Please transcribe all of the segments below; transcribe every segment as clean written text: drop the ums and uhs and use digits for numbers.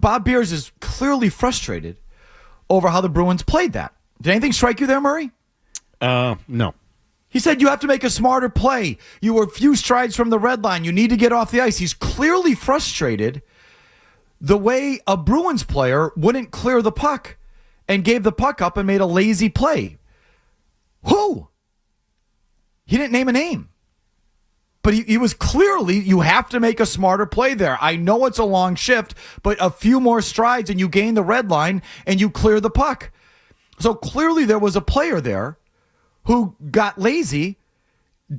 Bob Beers is clearly frustrated over how the Bruins played that. Did anything strike you there, Murray? No. He said you have to make a smarter play. You were a few strides from the red line. You need to get off the ice. He's clearly frustrated the way a Bruins player wouldn't clear the puck and gave the puck up and made a lazy play. Who? He didn't name a name. But he was clearly, you have to make a smarter play there. I know it's a long shift, but a few more strides and you gain the red line and you clear the puck. So clearly there was a player there who got lazy,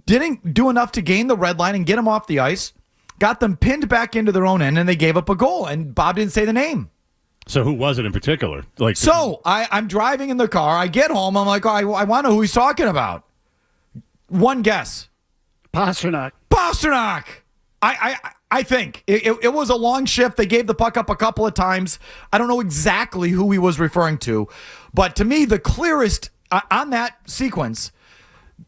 didn't do enough to gain the red line and get them off the ice, got them pinned back into their own end, and they gave up a goal. And Bob didn't say the name. So who was it in particular? I'm driving in the car. I get home. I'm like, I want to know who he's talking about. One guess. Pastrnak. I think it was a long shift. They gave the puck up a couple of times. I don't know exactly who he was referring to, but to me, the clearest on that sequence,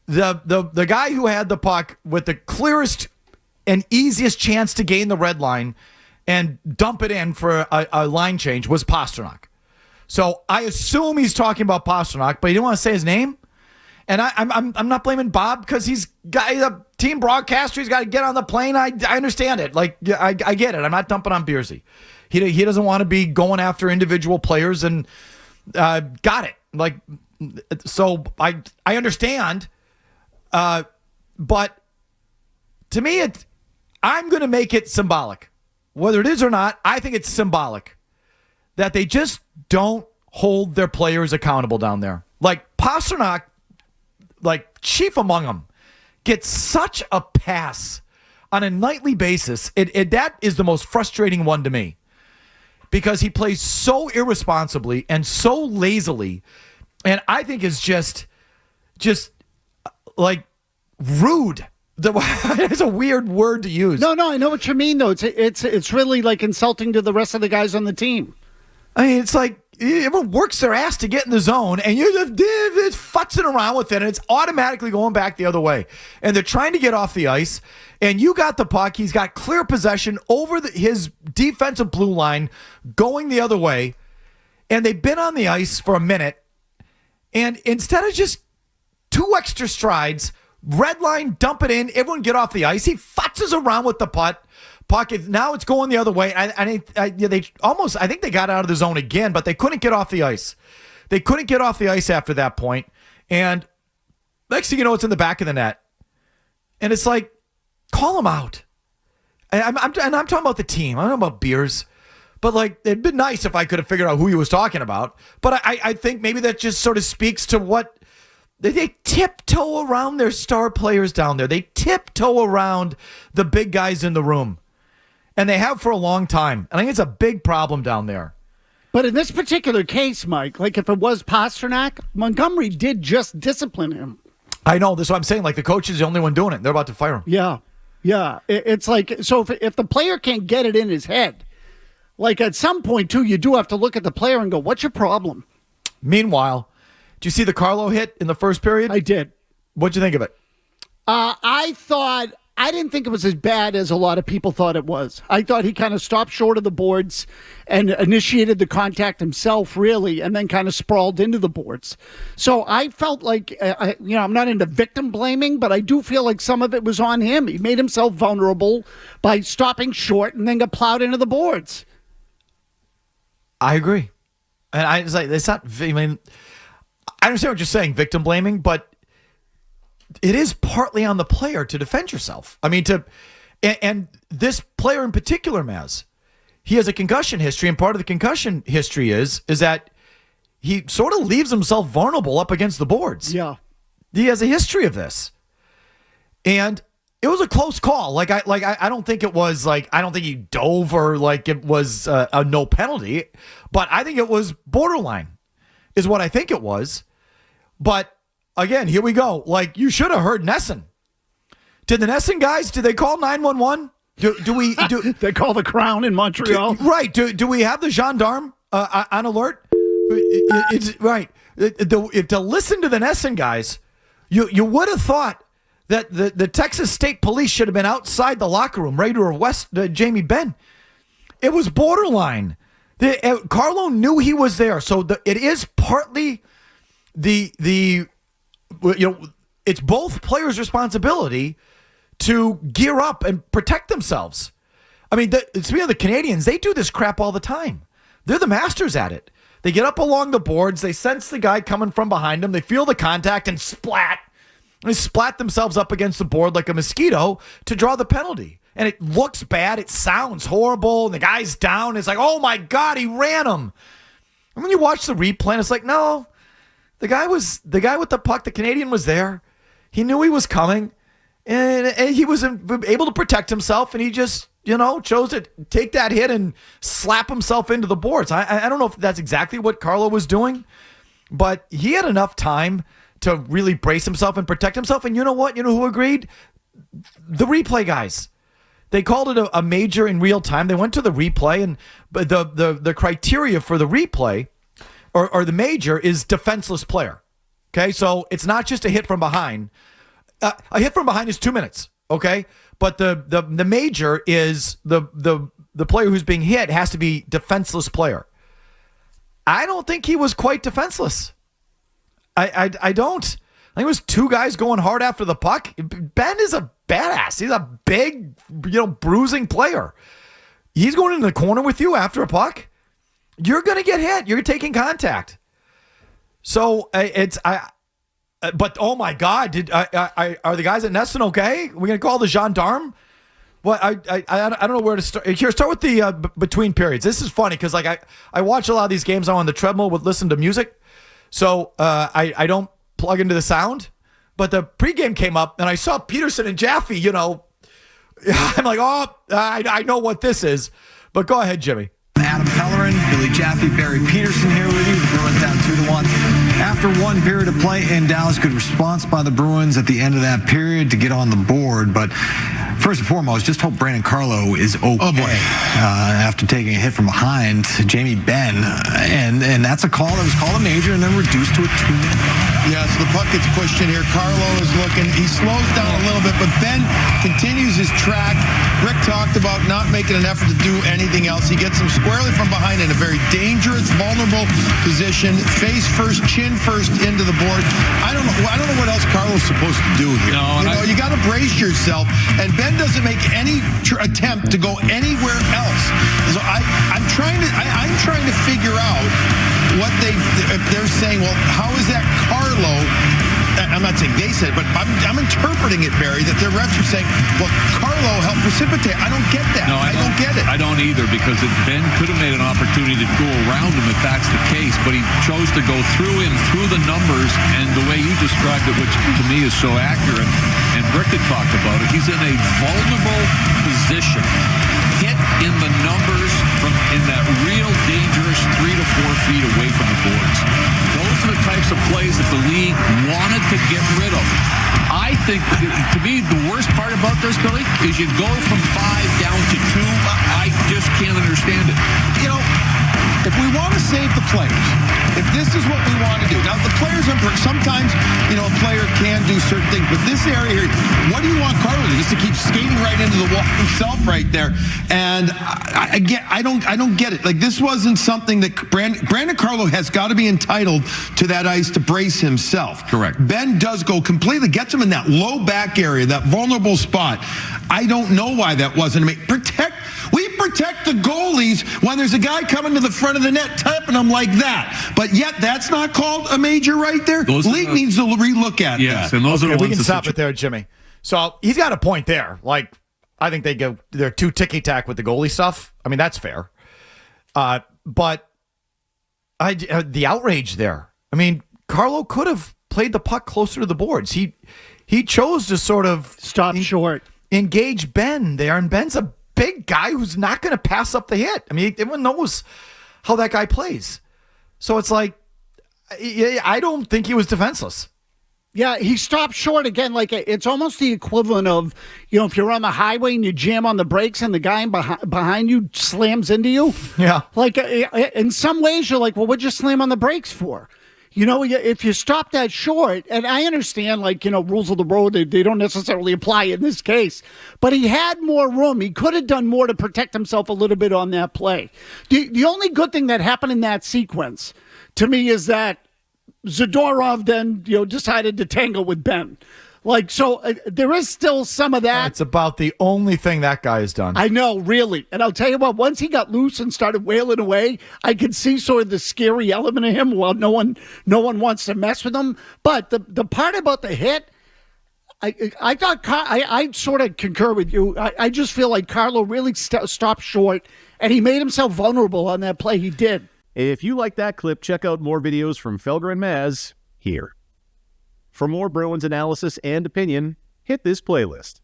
the guy who had the puck with the clearest and easiest chance to gain the red line and dump it in for a line change was Pastrnak. So I assume he's talking about Pastrnak, but he didn't want to say his name. And I'm not blaming Bob because he's a team broadcaster. He's got to get on the plane. I understand it. Like, I get it. I'm not dumping on Beersy. He doesn't want to be going after individual players and got it. Like, so I understand. But to me, I'm going to make it symbolic. Whether it is or not, I think it's symbolic that they just don't hold their players accountable down there. Like Pastrnak, like chief among them, gets such a pass on a nightly basis. That is the most frustrating one to me because he plays so irresponsibly and so lazily, and I think is just like rude. It's a weird word to use. No, I know what you mean, though. It's really like insulting to the rest of the guys on the team. I mean, it's like everyone works their ass to get in the zone, and you're just futzing around with it, and it's automatically going back the other way. And they're trying to get off the ice, and you got the puck. He's got clear possession over his defensive blue line going the other way, and they've been on the ice for a minute, and instead of just 2 extra strides, red line, dump it in, everyone get off the ice. He futzes around with the puck. Now it's going the other way. I think they got out of the zone again, but they couldn't get off the ice. They couldn't get off the ice after that point. And next thing you know, it's in the back of the net. And it's like, call him out. I'm talking about the team. I'm talking about Beers. But like, it'd been nice if I could have figured out who he was talking about. But I think maybe that just sort of speaks to what they tiptoe around their star players down there. They tiptoe around the big guys in the room. And they have for a long time. And I think it's a big problem down there. But in this particular case, Mike, like if it was Pastrnak, Montgomery did just discipline him. I know. That's what I'm saying. Like the coach is the only one doing it. They're about to fire him. Yeah. It's like, so if the player can't get it in his head, like at some point, too, you do have to look at the player and go, what's your problem? Meanwhile, did you see the Carlo hit in the first period? I did. What'd you think of it? I didn't think it was as bad as a lot of people thought it was. I thought he kind of stopped short of the boards and initiated the contact himself, really, and then kind of sprawled into the boards. So I felt like, I'm not into victim blaming, but I do feel like some of it was on him. He made himself vulnerable by stopping short and then got plowed into the boards. I agree. And I was like, it's not, I mean, I understand what you're saying, victim blaming, but it is partly on the player to defend yourself. I mean, and this player in particular, Mazz, he has a concussion history, and part of the concussion history is that he sort of leaves himself vulnerable up against the boards. Yeah. He has a history of this. And it was a close call. I don't think it was like, I don't think he dove or like it was a no penalty, but I think it was borderline is what I think it was. But again, here we go. Like, you should have heard Nesson. Did the Nesson guys, did they call 911? Do we do they call the Crown in Montreal? Do we have the gendarme on alert? It's right. To listen to the Nesson guys, you would have thought that the Texas State Police should have been outside the locker room ready to arrest Jamie Benn. It was borderline Carlo knew he was there, so it is partly it's both players' responsibility to gear up and protect themselves. I mean, speaking of the Canadians, they do this crap all the time. They're the masters at it. They get up along the boards, they sense the guy coming from behind them, they feel the contact and splat. They splat themselves up against the board like a mosquito to draw the penalty. And it looks bad, it sounds horrible, and the guy's down. It's like, oh my God, he ran him. And when you watch the replay, and it's like, no, the guy with the puck, the Canadian was there. He knew he was coming, and he was able to protect himself, and he just, chose to take that hit and slap himself into the boards. I don't know if that's exactly what Carlo was doing, but he had enough time to really brace himself and protect himself. And you know what? You know who agreed? The replay guys. They called it a major in real time. They went to the replay, and the criteria for the replay or the major is defenseless player. Okay, so it's not just a hit from behind. A hit from behind is 2 minutes. Okay, but the major is the player who's being hit has to be defenseless player. I don't think he was quite defenseless. I don't. I think it was two guys going hard after the puck. Ben is a badass. He's a big, bruising player. He's going into the corner with you after a puck. You're going to get hit. You're taking contact. So but oh my God, are the guys at Nesson okay? We're going to call the gendarme? Well, I don't know where to start. Here, start with the between periods. This is funny because I watch a lot of these games. I'm on the treadmill with listen to music. So I don't plug into the sound, but the pregame came up and I saw Peterson and Jaffe, I'm like, I know what this is, but go ahead, Jimmy. Adam Pellerin, Billy Jaffe, Barry Peterson here with you. The Bruins down 2-1. After one period of play in Dallas, good response by the Bruins at the end of that period to get on the board. But first and foremost, just hope Brandon Carlo is okay. Oh boy! After taking a hit from behind, Jamie Benn, and that's a call that was called a major and then reduced to a 2-minute. Yeah, so the puck gets pushed in here. Carlo is looking. He slows down a little bit, but Ben continues his track. Rick talked about not making an effort to do anything else. He gets him squarely from behind in a very dangerous, vulnerable position. Face first, chin first into the board. I don't know what else Carlo's supposed to do here. You got to brace yourself. And Ben doesn't make any attempt to go anywhere else. So I'm trying to figure out what if they're saying, well, how is that Carlo? I'm not saying they said, but I'm interpreting it, Barry, that their refs are saying, well, Carlo helped precipitate. I don't get that. No, I don't get it. I don't either, because Ben could have made an opportunity to go around him if that's the case, but he chose to go through him, through the numbers, and the way you described it, which to me is so accurate, and Rick had talked about it, he's in a vulnerable position, hit in the numbers from in that real dangerous 3 to 4 feet away from the boards. Those are the types of plays that the league wanted to get rid of. I think, to me, the worst part about this, Billy, is you go from 5 down to 2. I just can't understand it. If we want to save the players, if this is what we want to do. Now, the players, sometimes, a player can do certain things, but this area here, what do you want Carlo to do? Just to keep skating right into the wall himself right there. And I don't get it. Like, this wasn't something that Brandon Carlo has got to be entitled to that ice to brace himself. Correct. Ben does go completely, gets him in that low back area, that vulnerable spot. I don't know why that wasn't. We protect the goalies when there's a guy coming to the front of the net tapping them like that. But yet that's not called a major right there. League needs to relook at that. And those are the ones we can stop it there, Jimmy. So he's got a point there. Like, I think they're too ticky-tack with the goalie stuff. I mean, that's fair. But the outrage there. I mean, Carlo could have played the puck closer to the boards. He chose to sort of stop short, engage Ben there, and Ben's a big guy who's not going to pass up the hit. I mean, everyone knows how that guy plays. So it's like, I don't think he was defenseless. Yeah, he stopped short again. Like, it's almost the equivalent of, if you're on the highway and you jam on the brakes and the guy behind you slams into you. Yeah. Like, in some ways, you're like, well, what'd you slam on the brakes for? if you stop that short, and I understand, rules of the road, they don't necessarily apply in this case, but he had more room. He could have done more to protect himself a little bit on that play. The only good thing that happened in that sequence, to me, is that Zadorov then, decided to tangle with Ben. There is still some of that. It's about the only thing that guy has done. I know, really. And I'll tell you what, once he got loose and started wailing away, I could see sort of the scary element of him. Well, no one wants to mess with him. But the part about the hit, I thought, I sort of concur with you. I just feel like Carlo really stopped short, and he made himself vulnerable on that play. He did. If you like that clip, check out more videos from Felger and Mazz here. For more Bruins analysis and opinion, hit this playlist.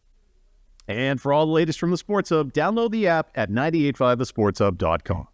And for all the latest from the Sports Hub, download the app at 985thesportshub.com.